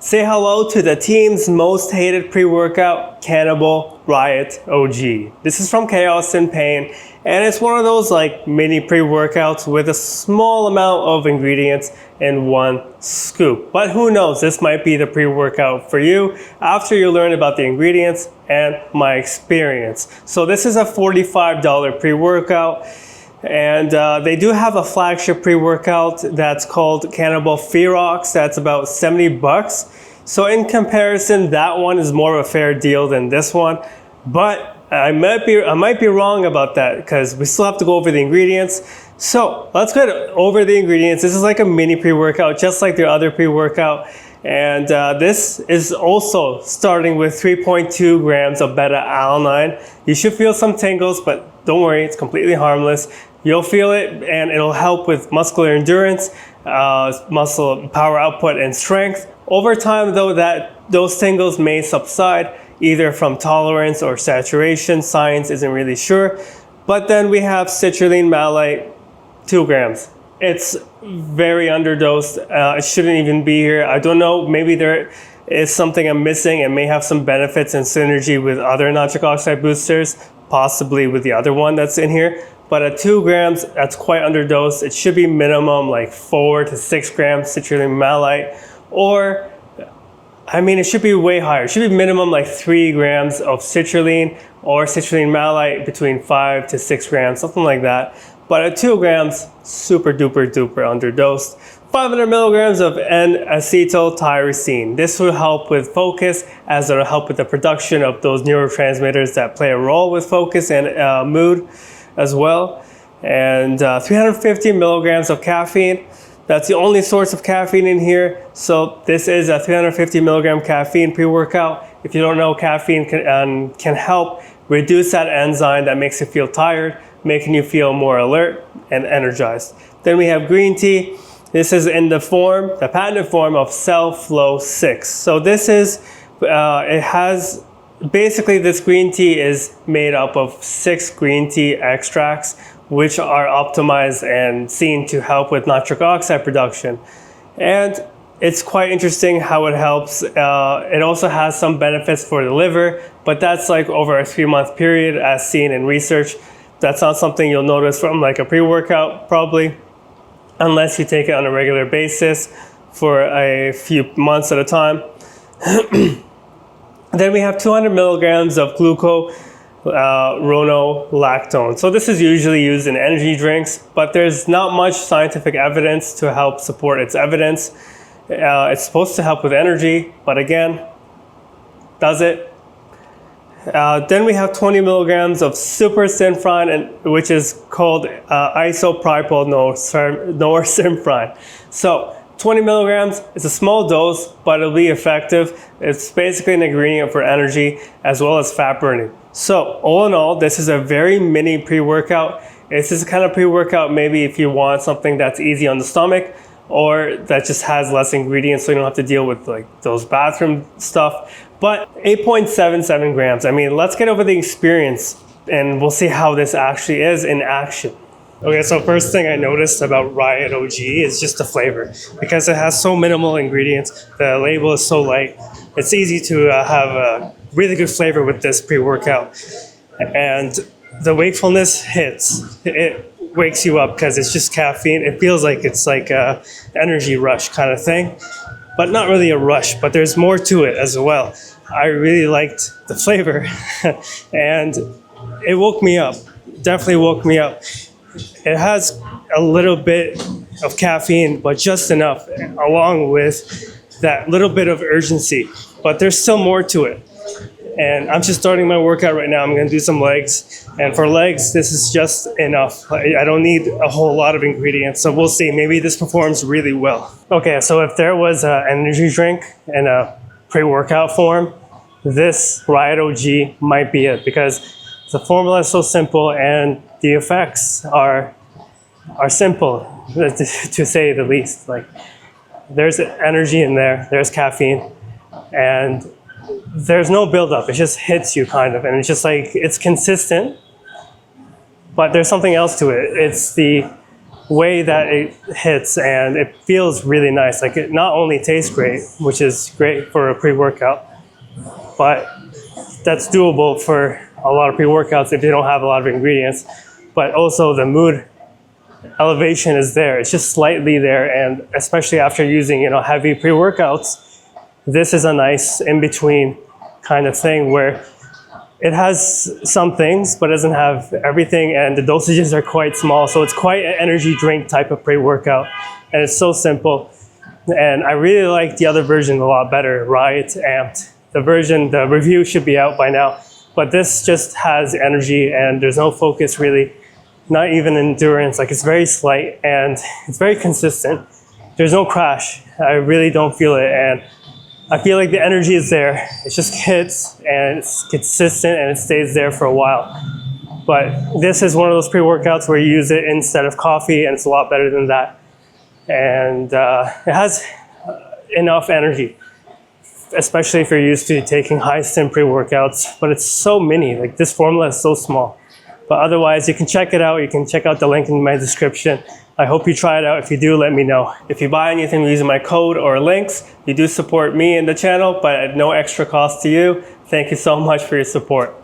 Say hello to the team's most hated pre-workout, Cannibal Riot OG. This is from Chaos and Pain, and it's one of those like mini pre-workouts with a small amount of ingredients in one scoop. But who knows, this might be the pre-workout for you after you learn about the ingredients and my experience. So this is a $45 pre-workout. And they do have a flagship pre-workout that's called Cannibal Ferox. That's about 70 bucks. So in comparison, that one is more of a fair deal than this one. But I might be wrong about that because we still have to go over the ingredients. So let's go over the ingredients. This is like a mini pre-workout, just like the other pre-workout. And this is also starting with 3.2 grams of Beta-Alanine. You should feel some tingles, but don't worry, it's completely harmless. You'll feel it and it'll help with muscular endurance, muscle power output and strength. Over time though, those tingles may subside either from tolerance or saturation. Science isn't really sure. But then we have Citrulline Malate, 2 grams. It's very underdosed. It shouldn't even be here. I don't know, maybe there is something I'm missing. It may have some benefits and synergy with other nitric oxide boosters, possibly with the other one that's in here. But at 2 grams, that's quite underdosed. It should be minimum like 4 to 6 grams citrulline malate, or I mean, it should be way higher. It should be minimum like 3 grams of citrulline or citrulline malate between 5 to 6 grams, something like that. But at 2 grams, super duper duper underdosed. 500 milligrams of N-Acetyl Tyrosine. This will help with focus, as it will help with the production of those neurotransmitters that play a role with focus and mood as well. And 350 milligrams of caffeine. That's the only source of caffeine in here. So this is a 350 milligram caffeine pre-workout. If you don't know, caffeine can help reduce that enzyme that makes you feel tired, making you feel more alert and energized. Then we have green tea. This is in the patented form of Cell Flow 6. So this is, basically this green tea is made up of 6 green tea extracts, which are optimized and seen to help with nitric oxide production. And it's quite interesting how it helps. It also has some benefits for the liver, but that's like over a 3-month period as seen in research. That's not something you'll notice from like a pre-workout probably, unless you take it on a regular basis for a few months at a time. Then we have 200 milligrams of glucuronolactone. So this is usually used in energy drinks, but there's not much scientific evidence to help support its evidence. It's supposed to help with energy, but again, does it? Then we have 20 milligrams of supersynfrine, which is called isopropyl norsymphrine. So 20 milligrams is a small dose, but it'll be effective. It's basically an ingredient for energy as well as fat burning. So all in all, this is a very mini pre-workout. This is the kind of pre-workout maybe if you want something that's easy on the stomach or that just has less ingredients so you don't have to deal with like those bathroom stuff. But 8.77 grams. I mean, let's get over the experience and we'll see how this actually is in action. Okay, so first thing I noticed about Riot OG is just the flavor. Because it has so minimal ingredients, the label is so light, it's easy to have a really good flavor with this pre-workout. And the wakefulness hits. It wakes you up because it's just caffeine. It feels like it's like a energy rush kind of thing, but not really a rush, but there's more to it as well. I really liked the flavor and it woke me up, definitely woke me up. It has a little bit of caffeine, but just enough, along with that little bit of urgency. But there's still more to it. And I'm just starting my workout right now. I'm going to do some legs. And for legs, this is just enough. I don't need a whole lot of ingredients. So we'll see. Maybe this performs really well. Okay, so if there was an energy drink in a pre-workout form, this Riot OG might be it, because the formula is so simple and the effects are simple, to say the least. Like, there's energy in there, there's caffeine, and there's no buildup. It just hits you kind of, and it's just like, it's consistent, but there's something else to it. It's the way that it hits, and it feels really nice. Like, it not only tastes great, which is great for a pre-workout, but that's doable for a lot of pre-workouts if you don't have a lot of ingredients, but also the mood elevation is there. It's just slightly there, and especially after using, heavy pre-workouts, this is a nice in-between kind of thing where it has some things, but doesn't have everything, and the dosages are quite small, so it's quite an energy drink type of pre-workout, and it's so simple. And I really like the other version a lot better, Riot Amped. The review should be out by now, but this just has energy, and there's no focus really, not even endurance. Like, it's very slight, and it's very consistent. There's no crash. I really don't feel it, and I feel like the energy is there. It just hits, and it's consistent, and it stays there for a while. But this is one of those pre-workouts where you use it instead of coffee, and it's a lot better than that. And it has enough energy, especially if you're used to taking high-stim pre-workouts. But it's so mini. Like, this formula is so small. But otherwise, you can check it out. You can check out the link in my description. I hope you try it out. If you do, let me know. If you buy anything using my code or links, you do support me and the channel, but at no extra cost to you. Thank you so much for your support.